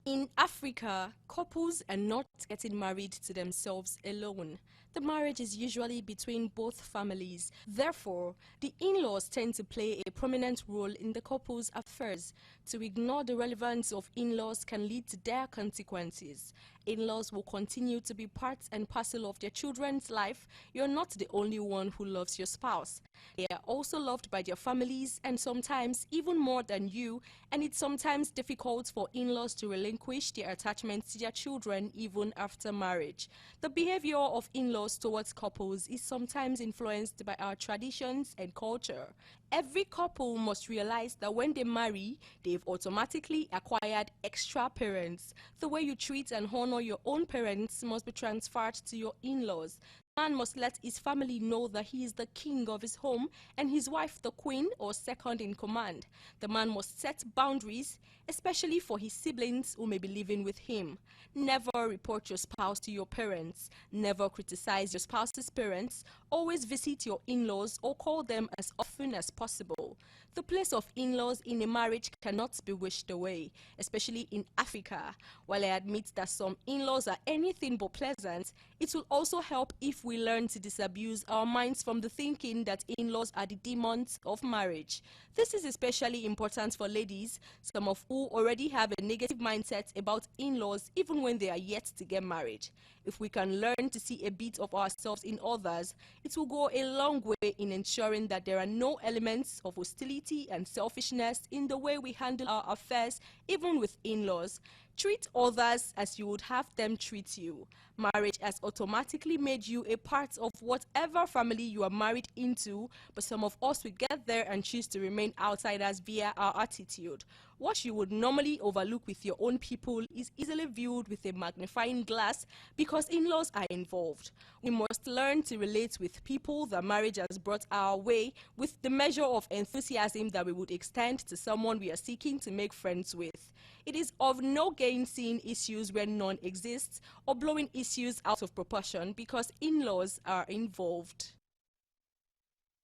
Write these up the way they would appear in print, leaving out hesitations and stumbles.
In Africa, couples are not getting married to themselves alone. The marriage is usually between both families. Therefore, the in-laws tend to play a prominent role in the couple's affairs. To ignore the relevance of in-laws can lead to dire consequences. In-laws will continue to be part and parcel of their children's life. You're not the only one who loves your spouse. They are also loved by their families and sometimes even more than you, and it's sometimes difficult for in-laws to relinquish their attachment to their children even after marriage. The behavior of in-laws towards couples is sometimes influenced by our traditions and culture. Every couple must realize that when they marry, they've automatically acquired extra parents. The way you treat and honor your own parents must be transferred to your in-laws. Man must let his family know that he is the king of his home and his wife the queen or second in command. The man must set boundaries, especially for his siblings who may be living with him. Never report your spouse to your parents. Never criticize your spouse's parents. Always visit your in-laws or call them as often as possible. The place of in-laws in a marriage cannot be wished away, especially in Africa. While I admit that some in-laws are anything but pleasant, it will also help if we learn to disabuse our minds from the thinking that in-laws are the demons of marriage. This is especially important for ladies, some of who already have a negative mindset about in-laws even when they are yet to get married. If we can learn to see a bit of ourselves in others, it will go a long way in ensuring that there are no elements of hostility and selfishness in the way we handle our affairs, even with in-laws. Treat others as you would have them treat you. Marriage has automatically made you a part of whatever family you are married into, but some of us will get there and choose to remain outsiders via our attitude. What you would normally overlook with your own people is easily viewed with a magnifying glass because in-laws are involved. We must learn to relate with people that marriage has brought our way with the measure of enthusiasm that we would extend to someone we are seeking to make friends with. It is of no gain seeing issues where none exists or blowing issues out of proportion because in-laws are involved.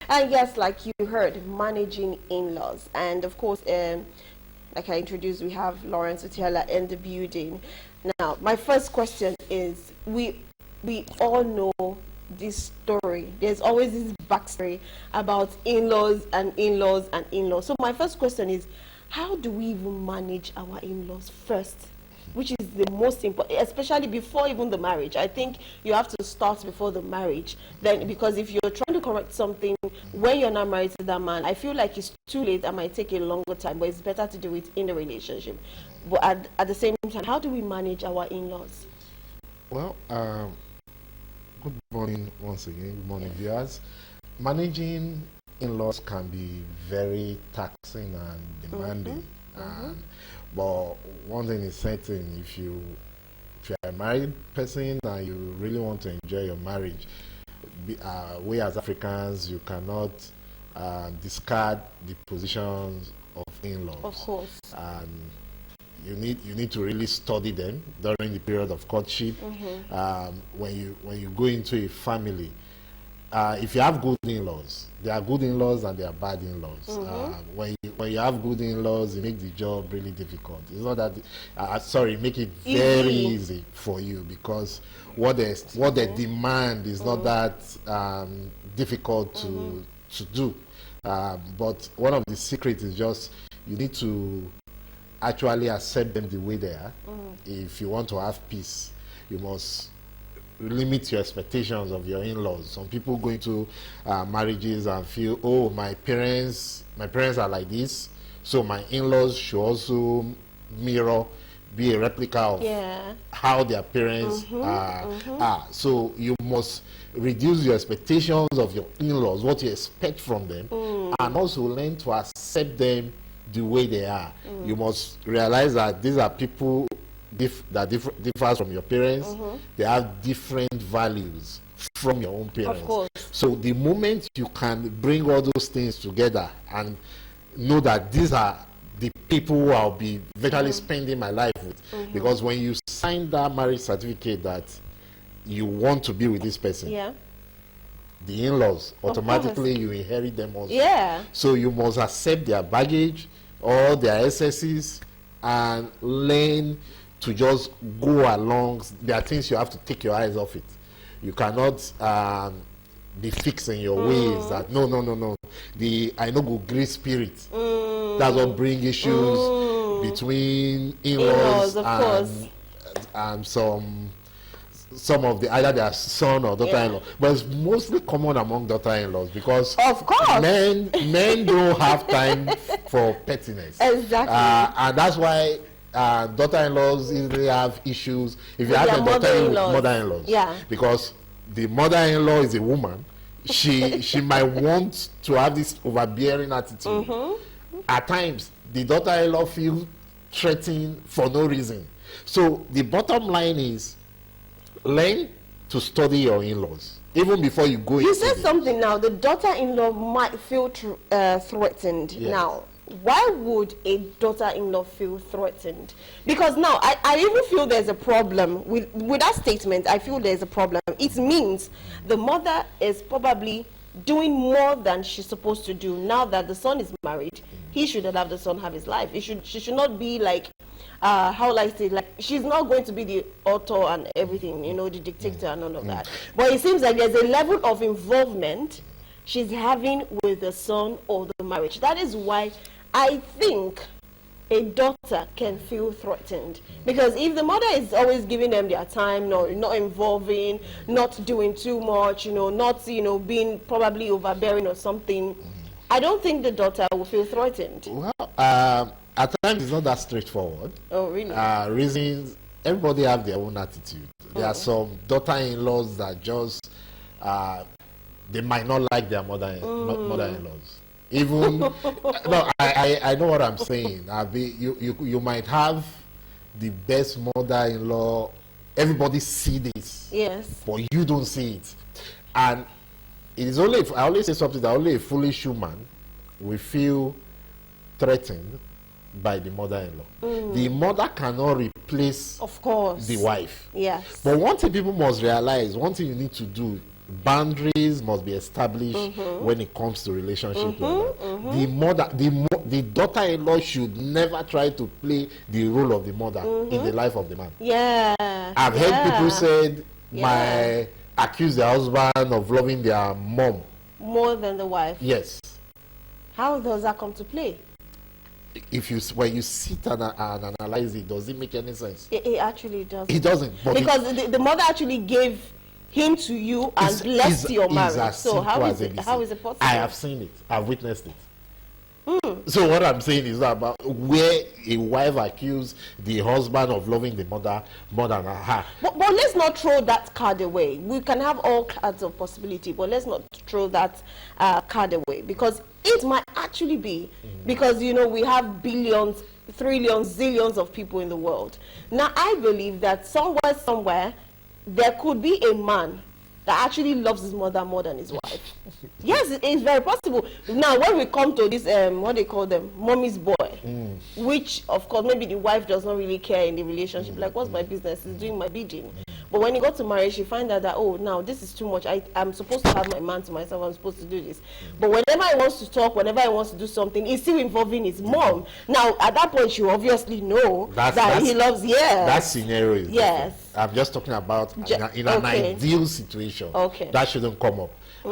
And yes, like you heard, managing in-laws. And of course, like I introduced, we have Lawrence Otiala in the building. Now, my first question is, we all know this story. There's always this backstory about in-laws and in-laws and in-laws. So my first question is, how do we even manage our in-laws first? Which is the most important, especially before even the marriage. I think you have to start before the marriage. Then, because if you're trying to correct something when you're not married to that man, I feel like it's too late. I might take a longer time, but it's better to do it in the relationship. But at the same time, how do we manage our in-laws? Well, good morning once again. Good morning, viewers. Managing in-laws can be very taxing and demanding. But one thing is certain, if you're a married person and you really want to enjoy your marriage, we as Africans, you cannot discard the positions of in-laws. Of course. And you need to really study them during the period of courtship. When you go into a family, if you have good in-laws, there are good in-laws and there are bad in-laws. When you have good in-laws, it makes the job really difficult. It's not that make it very easy for you, because what they demand is not that difficult to do. But one of the secrets is just you need to actually accept them the way they are. If you want to have peace, you must limit your expectations of your in-laws. Some people go into marriages and feel, oh, my parents are like this, so my in-laws should also be a replica of how their parents are. So you must reduce your expectations of your in-laws, what you expect from them, and also learn to accept them the way they are. You must realize that these are people that differs from your parents. They have different values from your own parents. Of course. So the moment you can bring all those things together and know that these are the people who I'll be virtually spending my life with, because when you sign that marriage certificate that you want to be with this person, the in-laws, automatically you inherit them also. So you must accept their baggage, all their excesses, and learn to just go along. There are things you have to take your eyes off it. You cannot be fixing your ways that no. I know go great spirit. That's what bring issues between in-laws and some of the either their son or daughter-in-law, but it's mostly common among daughter-in-laws because of course men don't have time for pettiness. Exactly. And that's why daughter-in-laws easily have issues if you have a mother-in-laws. Yeah. Because the mother-in-law is a woman, she might want to have this overbearing attitude. At times, the daughter-in-law feels threatened for no reason. So the bottom line is, learn to study your in-laws even before you go. You said something now. The daughter-in-law might feel threatened. Yes. Now, why would a daughter-in-law feel threatened? Because now I even feel there's a problem with that statement. I feel there's a problem. It means the mother is probably doing more than she's supposed to do. Now that the son is married, he should allow the son have his life. She should not be like, how will I say, like, she's not going to be the author and everything, you know, the dictator and all of that. But it seems like there's a level of involvement she's having with the son or the marriage. That is why I think a daughter can feel threatened, because if the mother is always giving them their time, not involving, not doing too much, you know, not, you know, being probably overbearing or something, I don't think the daughter will feel threatened. Well, at times it's not that straightforward. Oh, really? Reasons, everybody have their own attitude. There are some daughter-in-laws that just they might not like their mother-in-laws. Even no, I know what I'm saying. You might have the best mother-in-law. Everybody see this, yes, but you don't see it. And it is only I always say something that only a foolish human will feel threatened by the mother-in-law. The mother cannot replace, of course, the wife. Yes. But one thing people must realize, one thing you need to do, boundaries must be established when it comes to relationship. The daughter-in-law should never try to play the role of the mother in the life of the man. Yeah. I've heard people said, accuse their husband of loving their mom more than the wife. Yes. How does that come to play? When you sit and analyze it, does it make any sense? It actually doesn't. It doesn't. Because the mother actually gave him to you and blessed your marriage. So how is it possible? I have seen it. I've witnessed it. So what I'm saying is about where a wife accused the husband of loving the mother more than her. But let's not throw that card away. We can have all cards of possibility, but let's not throw that card away, because it might actually be because, you know, we have billions, trillions, zillions of people in the world. Now, I believe that somewhere, there could be a man that actually loves his mother more than his wife. Yes, it is very possible. Now, when we come to this, what they call them, mommy's boy, which, of course, maybe the wife does not really care in the relationship. Like, what's my business? He's doing my bidding. But when he got to marriage, she find out that, oh, now this is too much. I'm supposed to have my man to myself. I'm supposed to do this. But whenever he wants to talk, whenever he wants to do something, he's still involving his mom. Now, at that point, you obviously know that he loves, that scenario is yes. different. I'm just talking about in an ideal situation. Okay. That shouldn't come up.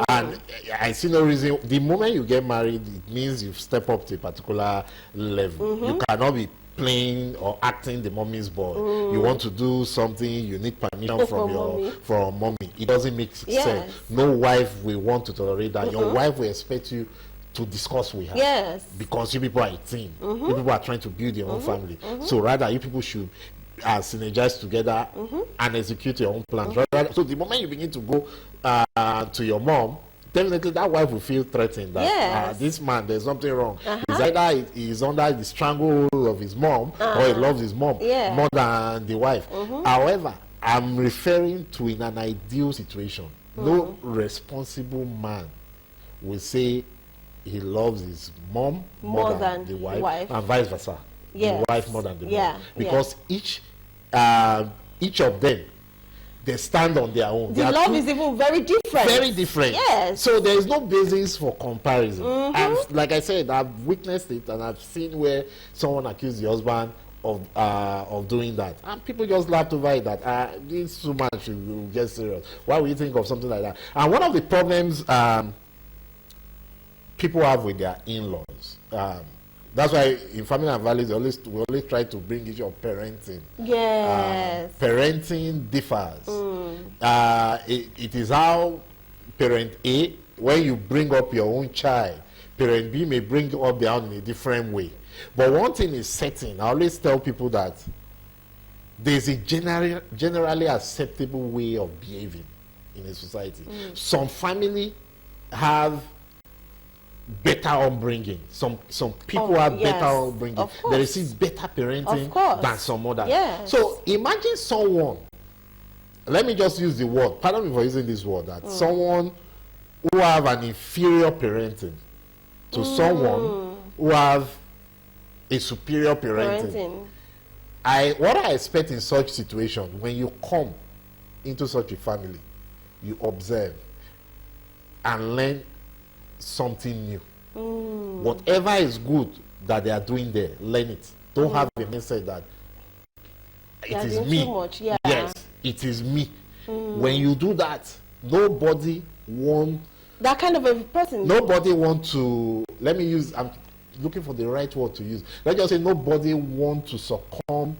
And I see no reason. The moment you get married, it means you've stepped up to a particular level. You cannot be playing or acting the mommy's boy. You want to do something, you need permission from mommy. It doesn't make sense. No wife will want to tolerate that. Your wife will expect you to discuss with her. Yes. Because you people are a team. You people are trying to build your own family. So rather, you people should synergize together and execute your own plans. So the moment you begin to go to your mom, definitely that wife will feel threatened that this man, there's something wrong. It's either he's under the stranglehold of his mom or he loves his mom more than the wife. However, I'm referring to in an ideal situation. No responsible man will say he loves his mom more than the wife, and vice versa. The wife more than the mom. Because each of them, they stand on their own. The love is even very different. Very different. Yes. So there is no basis for comparison. Like I said, I've witnessed it and I've seen where someone accused the husband of doing that, and people just laughed over it that this is too much, you get serious. Why would you think of something like that? And one of the problems people have with their in-laws, that's why in Family and Values we always try to bring issue of parenting. Yes. Parenting differs. It is how parent A, when you bring up your own child, parent B may bring up their own in a different way. But one thing is certain. I always tell people that there's a generally acceptable way of behaving in a society. Some family have better upbringing. Some people have better upbringing. They receive better parenting than some others. Yes. So imagine someone, let me just use the word, pardon me for using this word, that someone who have an inferior parenting to someone who have a superior parenting. What I expect in such situation, when you come into such a family, you observe and learn something new. Whatever is good that they are doing there, learn it. Don't have a mindset that it is me. Too much. Yeah. Yes, it is me. When you do that, nobody want that kind of a person. Nobody want to, let me use, I'm looking for the right word to use. Let's just say nobody want to succumb,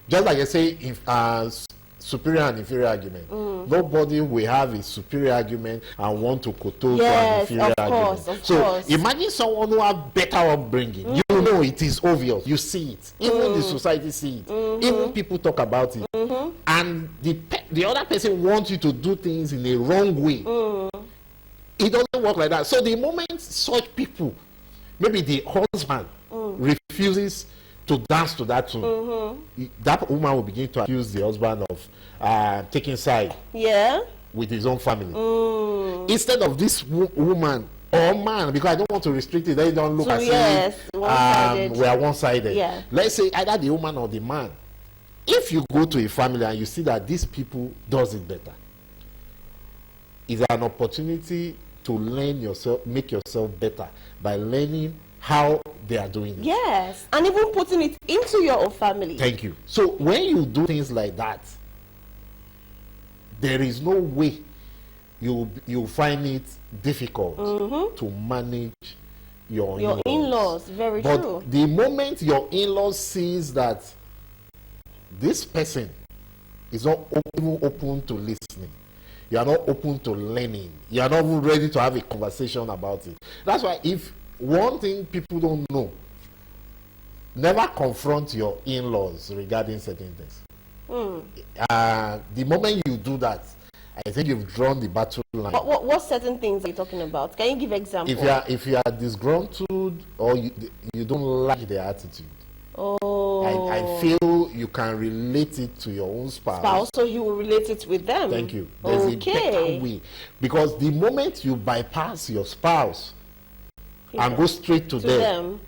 just like I say, if superior and inferior argument. Nobody will have a superior argument and want to kowtow to an inferior argument. So imagine someone who have better upbringing. You know it is obvious. You see it. Even the society see it. Even people talk about it. And the other person wants you to do things in a wrong way. It doesn't work like that. So the moment such people, maybe the husband refuses to dance to that tune, that woman will begin to accuse the husband of taking side with his own family. Instead of this woman or man, because I don't want to restrict it, they don't look as if we are one-sided. Let's say either the woman or the man. If you go to a family and you see that these people does it better, it's an opportunity to learn yourself, make yourself better by learning how they are doing it. Yes, and even putting it into your own family. Thank you. So when you do things like that, there is no way you'll find it difficult to manage your in-laws. Very but true. The moment your in-laws sees that this person is not even open to listening, you are not open to learning, you are not even ready to have a conversation about it. That's why if one thing people don't know, never confront your in-laws regarding certain things. The moment you do that, I think you've drawn the battle line. What certain things are you talking about? Can you give examples? If you are disgruntled or you don't like their attitude, I feel you can relate it to your own spouse. So he will relate it with them. Thank you. There's a better way. Because the moment you bypass your spouse and go straight to them,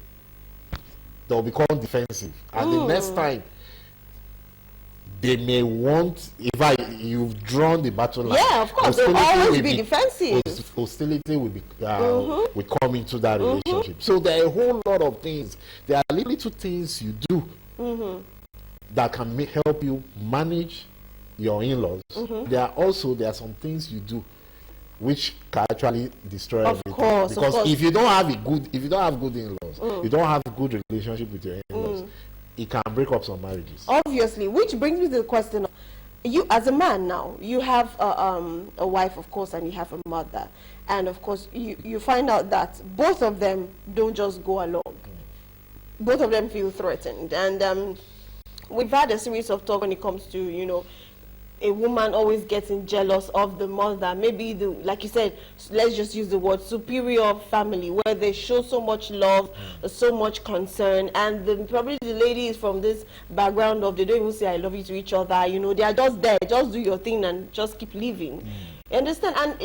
they'll become defensive. And the next time, they may want, you've drawn the battle line. Yeah, of course, they'll always be defensive. Hostility will come into that relationship. So there are a whole lot of things. There are little things you do that can help you manage your in-laws. There are some things you do which can actually destroy everything. Because if you don't have good in-laws, you don't have a good relationship with your in-laws, it can break up some marriages. Obviously, which brings me to the question of, you as a man now, you have a wife, of course, and you have a mother, and of course you find out that both of them don't just go along. Both of them feel threatened, and we've had a series of talk when it comes to, a woman always getting jealous of the mother, maybe like you said, let's just use the word superior family, where they show so much love, so much concern, and probably the lady is from this background of, they don't even say I love you to each other, they are just there, just do your thing and just keep living. You understand? And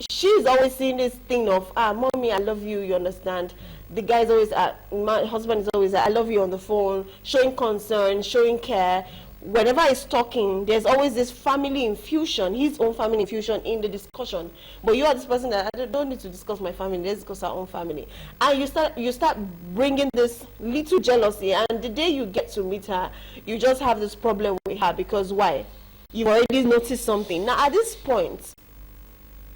she's always seeing this thing of, mommy, I love you, you understand? The guy's always my husband is always I love you on the phone, showing concern, showing care. whenever he's talking, there's always this family infusion, his own family infusion in the discussion. But you are this person that I don't need to discuss my family, let's discuss our own family. And you start bringing this little jealousy, and the day you get to meet her, you just have this problem with her. Because why? You've already noticed something. Now at this point,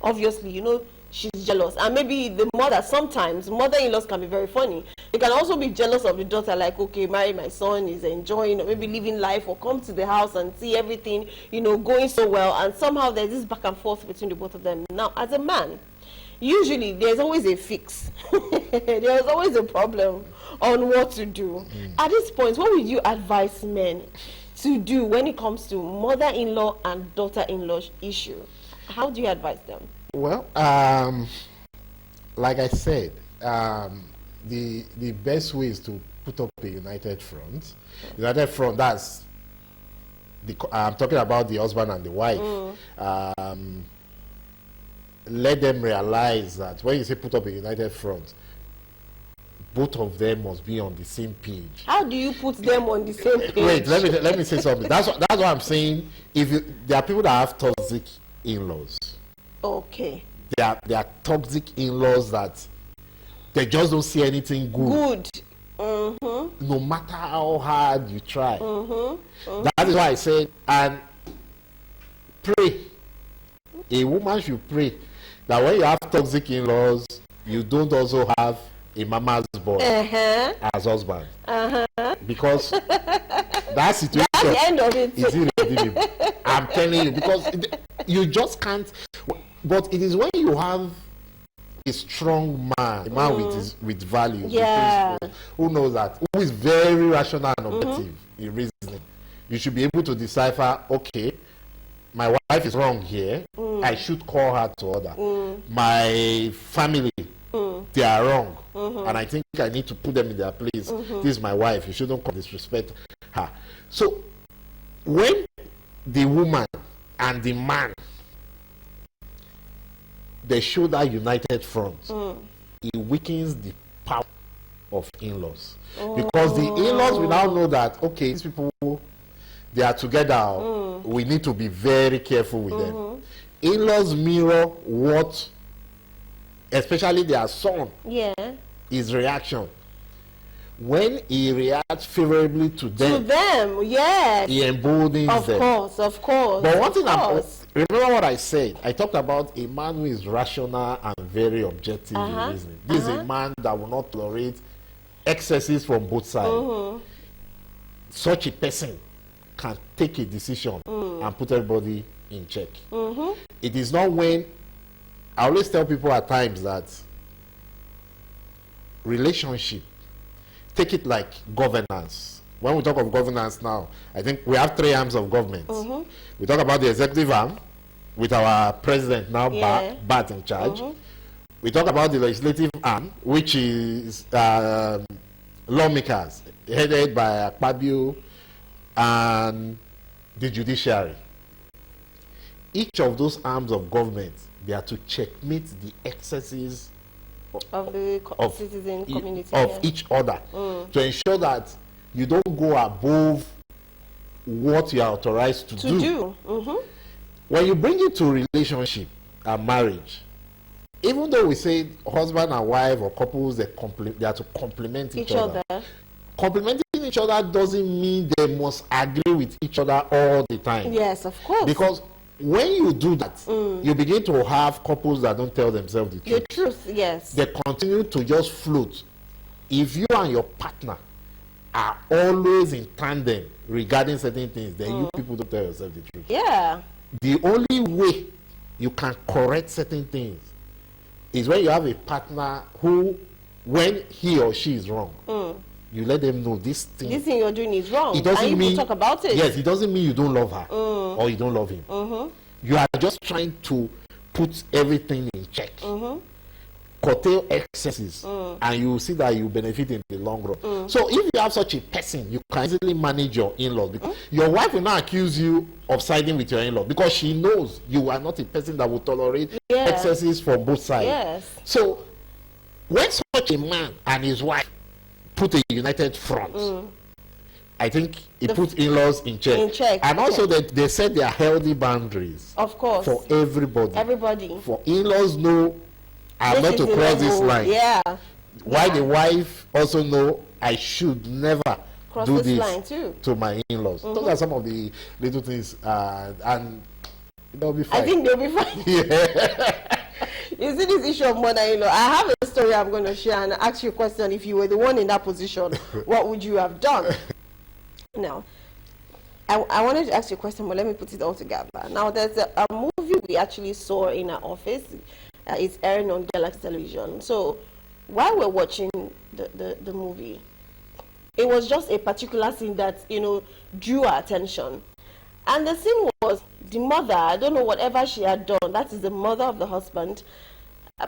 obviously, you know, she's jealous. And maybe the mother, sometimes mother-in-laws can be very funny. They can also be jealous of the daughter, like, okay, my son is enjoying, or maybe living life, or come to the house and see everything, you know, going so well. And somehow there's this back and forth between the both of them. Now, as a man, usually there's always a fix. There's always a problem on what to do. At this point, what would you advise men to do when it comes to mother-in-law and daughter-in-law issue? How do you advise them? Well, like I said, the best way is to put up a united front. United front, that's I'm talking about the husband and the wife. Let them realize that when you say put up a united front, both of them must be on the same page. How do you put them on the same page? Wait, let me say something. That's what I'm saying. There are people that have toxic in-laws. Okay. There are toxic in-laws that they just don't see anything good. No matter how hard you try. That is why I said, and pray. A woman should pray that when you have toxic in-laws, you don't also have a mama's boy as husband. Because that situation, that's the end of it. is irredeemable. I'm telling you, because you just can't. But it is when you have a strong man, a man with values, with principles, who knows that, who is very rational and objective in reasoning. You should be able to decipher, okay, my wife is wrong here, I should call her to order. My family, they are wrong, and I think I need to put them in their place. This is my wife, you shouldn't disrespect her. So when the woman and the man, they show that united front, it weakens the power of in-laws. Because the in-laws will now know that, okay, these people, they are together, we need to be very careful with them. In-laws mirror what, especially their son, his reaction. When he reacts favorably to them, he emboldens them. Of course. But one thing, remember what I said? I talked about a man who is rational and very objective in reasoning. This is a man that will not tolerate excesses from both sides. Such a person can take a decision and put everybody in check. It is not when, I always tell people at times that relationship, take it like governance. When we talk of governance now, I think we have 3 arms of government. We talk about the executive arm, with our president now Bat in charge. We talk about the legislative arm, which is lawmakers, headed by Akpabio, and the judiciary. Each of those arms of government, they are to checkmate the excesses of the citizen community of each other, to ensure that you don't go above what you are authorized to do. When you bring it to relationship and marriage, even though we say husband and wife or couples, they are to complement each other. Complementing each other doesn't mean they must agree with each other all the time. Yes, of course. Because when you do that, you begin to have couples that don't tell themselves the truth. The truth, yes. They continue to just float. If you and your partner are always in tandem regarding certain things, then you people don't tell yourself the truth. Yeah. The only way you can correct certain things is when you have a partner who, when he or she is wrong, you let them know this thing you're doing is wrong. It doesn't mean talk about it. Yes, it doesn't mean you don't love her or you don't love him. You are just trying to put everything in check, curtail excesses, and you will see that you benefit in the long run. So if you have such a person, you can easily manage your in-laws, because your wife will not accuse you of siding with your in-law, because she knows you are not a person that will tolerate excesses from both sides. So when such a man and his wife put a united front, I think it puts in-laws in check. And also that they set their healthy boundaries. Of course. For everybody. Everybody. For in-laws know I'm not to cross this line. Yeah. Why the wife also know I should never cross do this line too. To my in-laws. Those are some of the little things, and they'll be fine. I think they'll be fine. Yeah. You see this issue of mother-in-law. I have a story I'm going to share and ask you a question. If you were the one in that position, what would you have done? Now, I wanted to ask you a question, but let me put it all together. Now, there's a movie we actually saw in our office. It's airing on Galaxy Television. So, while we're watching the movie, it was just a particular scene that, you know, drew our attention. And the scene was the mother, I don't know, whatever she had done, that is the mother of the husband,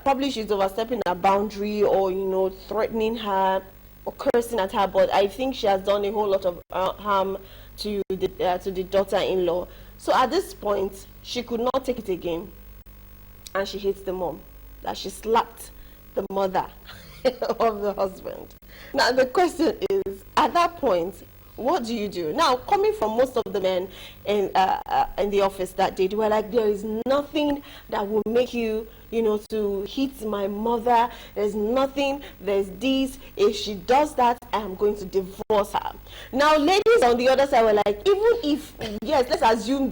probably she's overstepping her boundary or, you know, threatening her or cursing at her, but I think she has done a whole lot of harm to the daughter-in-law. So at this point, she could not take it again, and she hates the mom, that she slapped the mother of the husband. Now the question is, at that point, what do you do? Now, coming from most of the men in the office that day, they were like, there is nothing that will make you, you know, to hit my mother. There's nothing, there's this. If she does that, I'm going to divorce her. Now, ladies on the other side were like, even if, yes, let's assume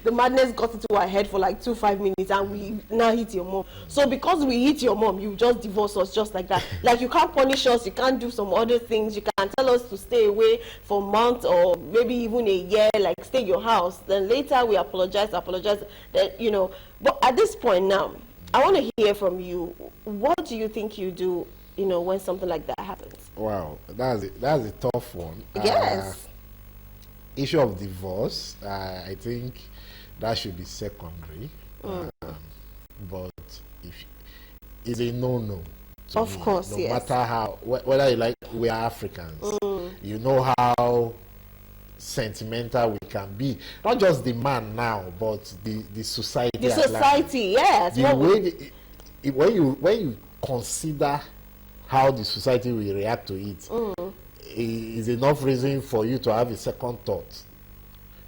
the madness got into our head for like 2-5 minutes and we now hit your mom. So because we hit your mom, you just divorce us just like that. Like, you can't punish us, you can't do some other things, you can tell us to stay away for months or maybe even a year, like stay in your house. Then later we apologize, that, you know. But at this point now, I want to hear from you. What do you think you do, you know, when something like that happens? Wow, that's a tough one. Yes. Issue of divorce, I think that should be secondary. But if it's a no-no. Of course, no yes. matter how, whether you like, we are Africans. You know how sentimental we can be. Not just the man now, but the society. The society, yes. The way when you consider how the society will react to it, is enough reason for you to have a second thought,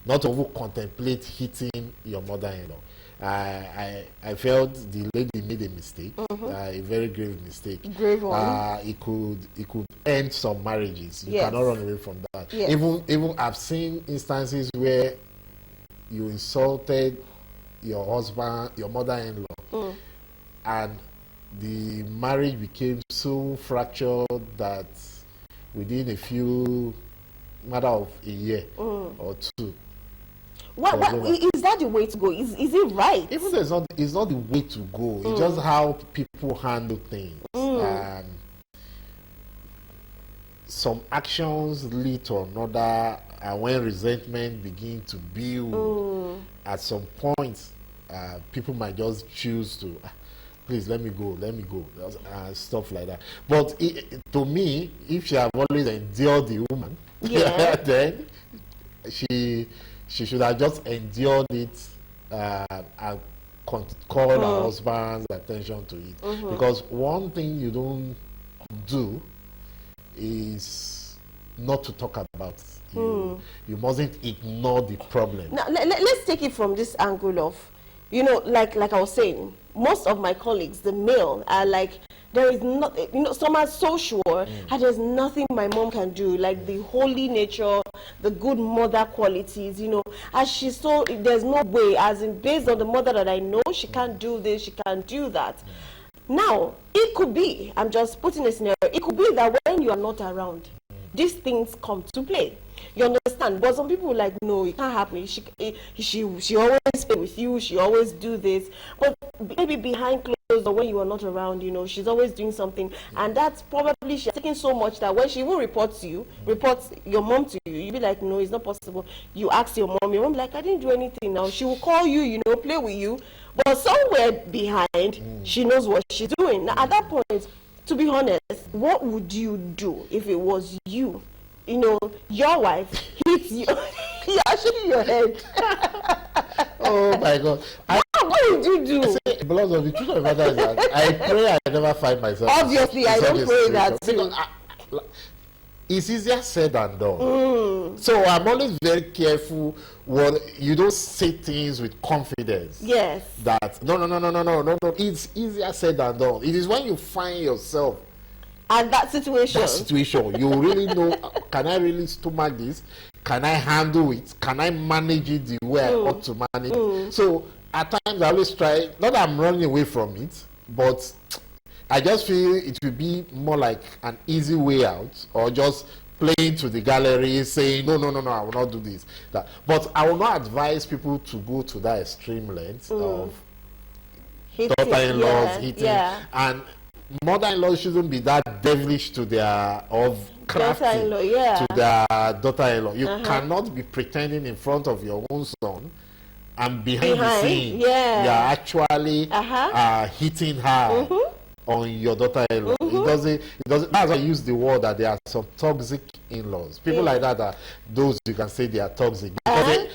not to contemplate hitting your mother-in-law. I felt the lady made a mistake, a very grave mistake. Grave one. It could end some marriages. You cannot run away from that. Yes. Even I've seen instances where you insulted your husband, your mother-in-law, and the marriage became so fractured that within a few matter of a year or two. What is that the way to go? Is it right? Even though it's not the way to go. It's just how people handle things. Some actions lead to another, and when resentment begins to build, at some point, people might just choose to, please let me go, stuff like that. But to me, if she have always endured the woman, then she should have just endured it and call her husband's attention to it. Because one thing you don't do is not to talk about it. You mustn't ignore the problem. Now, let's take it from this angle of, you know, like I was saying, most of my colleagues, the male, are like, there is not, you know, some are so sure that there's nothing my mom can do, like the holy nature, the good mother qualities, you know, as she's so, there's no way, as in based on the mother that I know, she can't do this, she can't do that. Now, it could be, I'm just putting a scenario, it could be that when you are not around, these things come to play. You understand? But some people are like, no, it can't happen. She always stay with you. She always do this. But maybe behind closed or when you are not around, you know, she's always doing something. And that's probably, she's taking so much that when she will report your mom to you, you'll be like, no, it's not possible. You ask your mom be like, I didn't do anything now. She will call you, you know, play with you. But somewhere behind, she knows what she's doing. Now, at that point, to be honest, what would you do if it was you? You know, your wife hits you. You're shaking your head. Oh my God. What would you do? Because of the truth of the matter is that I pray I never find myself. Obviously, I don't pray that too. it's easier said than done. So I'm always very careful when you don't say things with confidence. Yes. That no, it's easier said than done. It is when you find yourself and that situation, you really know, can I really stomach this? Can I handle it? Can I manage it the way I ought to manage it? So at times I always try, not that I'm running away from it, but I just feel it will be more like an easy way out, or just playing to the gallery saying no, I will not do this, that. But I will not advise people to go to that extreme length of daughter-in-laws hitting, and mother-in-laws shouldn't be that devilish to their, of crafty to their daughter-in-law. You cannot be pretending in front of your own son and behind the scene you're actually hitting her on your daughter-in-law. It doesn't, that's why I use the word that there are some toxic in-laws. People like that are those you can say they are toxic. Because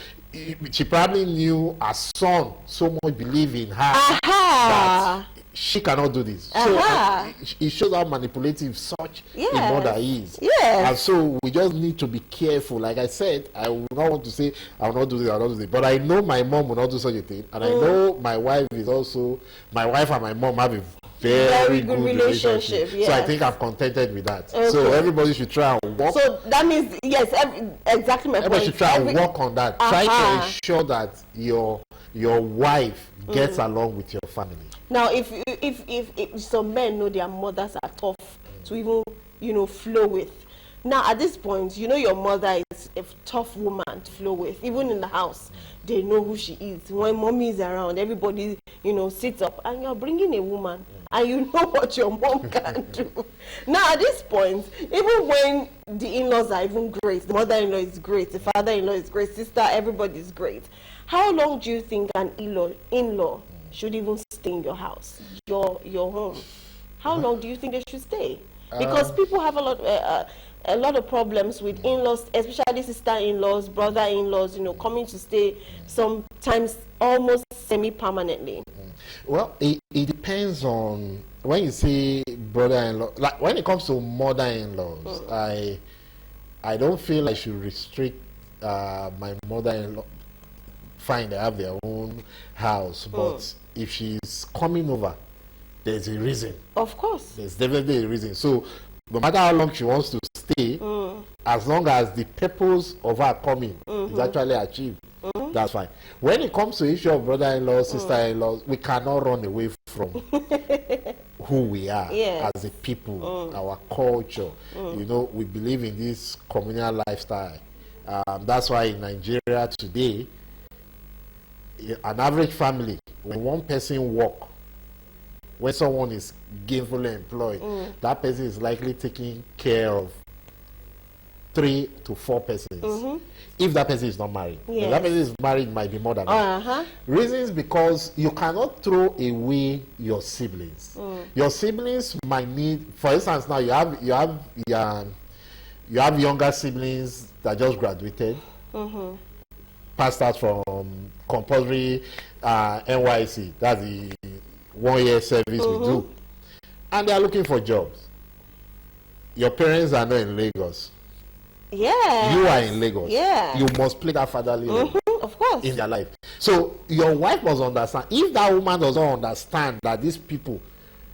she probably knew her son so much believe in her that she cannot do this. So it shows how manipulative such a mother is. And so we just need to be careful. Like I said, I will not want to say I will not do this, I will not do this. But I know my mom will not do such a thing. And I know my wife is also, my wife and my mom have a very good relationship. So I think I'm contented with that. So everybody should try and work. So that means, yes, exactly my point. Everybody should try and work on that. Try to ensure that your wife gets along with your family. Now, if some men know their mothers are tough to even, flow with. Now, at this point, your mother is a tough woman to flow with. Even in the house, they know who she is. When mommy is around, everybody, sits up. And you're bringing a woman, and you know what your mom can do. Now, at this point, even when the in-laws are even great, the mother-in-law is great, the father-in-law is great, sister, everybody is great. How long do you think an in-law should even stay in your house, your home? How long do you think they should stay? Because people have a lot of problems with in-laws, especially sister-in-laws, brother-in-laws, coming to stay sometimes almost semi-permanently. Well, it depends on, when you say brother-in-law, like when it comes to mother-in-laws, I don't feel I should restrict my mother-in-law. Fine, they have their own house, but if she's coming over, there's a reason. Of course. There's definitely a reason. So no matter how long she wants to stay, as long as the purpose of her coming is actually achieved, that's fine. When it comes to the issue of brother-in-law, sister-in-law, we cannot run away from who we are as a people, our culture. We believe in this communal lifestyle. That's why in Nigeria today, an average family, when one person works, when someone is gainfully employed, that person is likely taking care of 3 to 4 persons. If that person is not married. If that person is married, it might be more than that. Reasons because you cannot throw away your siblings. Your siblings might need, for instance, now you have younger siblings that just graduated, passed out from compulsory NYC, that's the 1-year service we do, and they are looking for jobs. Your parents are not in Lagos. You are in Lagos. You must play that fatherly role, of course, in their life. So your wife must understand. If that woman doesn't understand that these people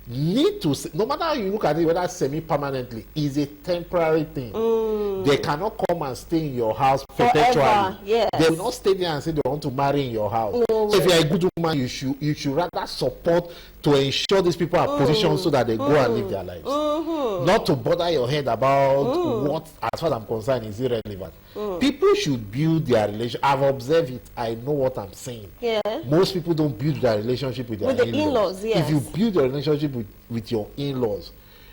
need to, no matter how you look at it, whether semi-permanently, is a temporary thing. They cannot come and stay in your house perpetually. They will not stay there and say they want to marry in your house. So if you're a good woman, you should rather support to ensure these people are positioned so that they go and live their lives. Not to bother your head about what, as far as I'm concerned, is irrelevant. People should build their relationship. I've observed it. I know what I'm saying. Most people don't build their relationship with their in-laws. If you build your relationship with your in-laws,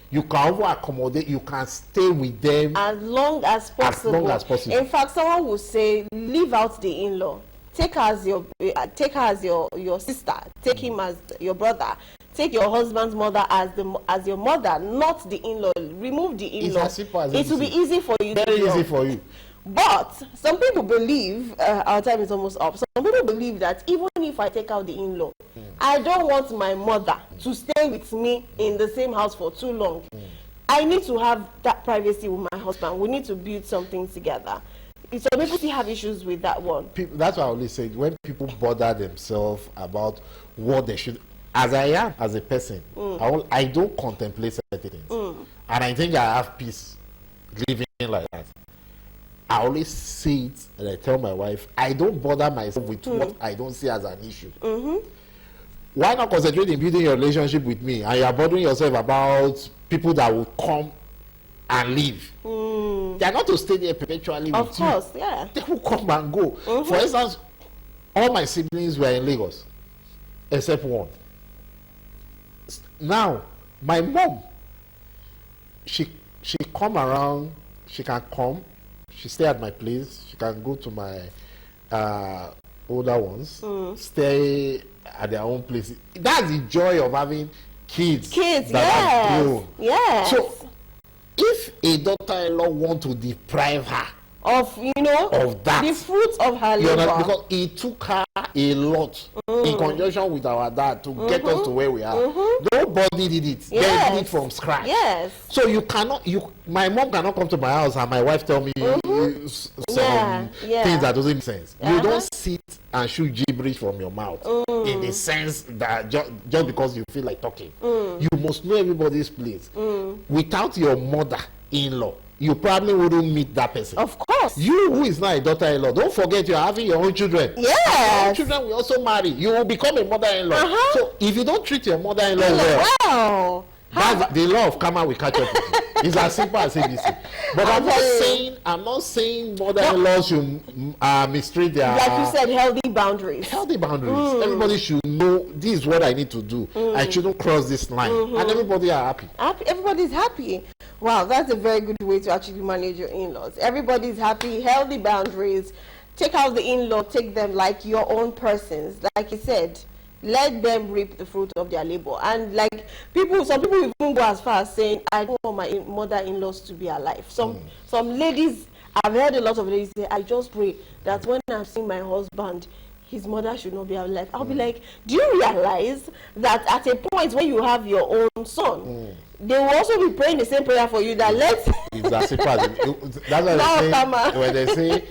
you can over accommodate, you can stay with them as long as possible. In fact, someone will say, leave out the in-law. Take her as your sister. Take him as your brother. Take your husband's mother as your mother, not the in-law. Remove the in-law. It will be easy for you. Very easy for you. But some people believe, our time is almost up, some people believe that even if I take out the in-law, I don't want my mother to stay with me in the same house for too long. I need to have that privacy with my husband. We need to build something together. So people still have issues with that one. That's why I always say, when people bother themselves about what they should, as I am as a person, I don't contemplate certain things. And I think I have peace living like that. I always say it, and I tell my wife, I don't bother myself with what I don't see as an issue. Why not concentrate in building your relationship with me, and you are bothering yourself about people that will come and leave? They are not to stay there perpetually with you. Of course, yeah. They will come and go. For instance, all my siblings were in Lagos, except one. Now, my mom, she come around, she can come, she stay at my place, she can go to my older ones, stay at their own place. That's the joy of having kids. Kids, that have grown. Yes. So, if a daughter-in-law want to deprive her of, of that, the fruits of her labor, because it took her a lot in conjunction with our dad to get us to where we are. Nobody did it. They did it from scratch. Yes. So you cannot, my mom cannot come to my house and my wife tell me some things that doesn't make sense. You don't sit and shoot gibberish from your mouth in the sense that just because you feel like talking. You must know everybody's place. Without your mother-in-law, you probably wouldn't meet that person. Of course. You who is not a daughter-in-law, don't forget you're having your own children. Yes. Your own children will also marry. You will become a mother-in-law. So if you don't treat your mother-in-law well, the law of karma will catch up with you. It's as simple as ABC. But I'm not saying mother-in-laws should mistreat their, like you said, healthy boundaries. Healthy boundaries. Everybody should know this is what I need to do. I shouldn't cross this line. And everybody are happy. Everybody's happy. Wow, that's a very good way to actually manage your in-laws. Everybody's happy, healthy boundaries. Take out the in-law, take them like your own persons. Like you said, let them reap the fruit of their labor. And like some people even go as far as saying, I don't want my mother-in-laws to be alive. Some ladies, I've heard a lot of ladies say, I just pray that when I'm seeing my husband, his mother should not be alive. I'll be like, do you realize that at a point when you have your own son, they will also be praying the same prayer for you that let's... It's as simple as that's why when they say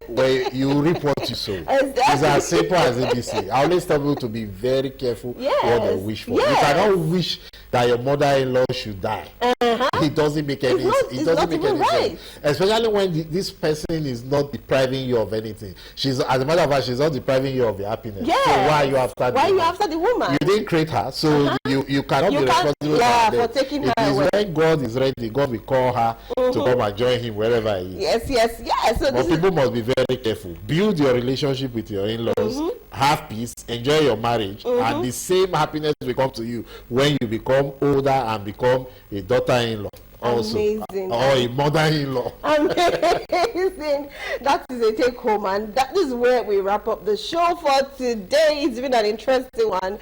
when you reap what you sow. Exactly. It's as simple as ABC. I always tell people to be very careful what they wish for. You cannot wish that your mother-in-law should die. It doesn't make any sense. Especially when this person is not depriving you of anything. As a matter of fact, she's not depriving you of your happiness. Yes. So why are you after Why are you after the woman? You didn't create her, so you cannot be responsible for taking her away. When God is ready, God will call her to come and join him wherever he is. Yes. So but people must be very careful. Build your relationship with your in-laws, have peace, enjoy your marriage, and the same happiness will come to you when you become older and become a daughter-in-law. Also, amazing. Or a mother-in-law. Amazing. That is a take home, and that is where we wrap up the show for today. It's been an interesting one.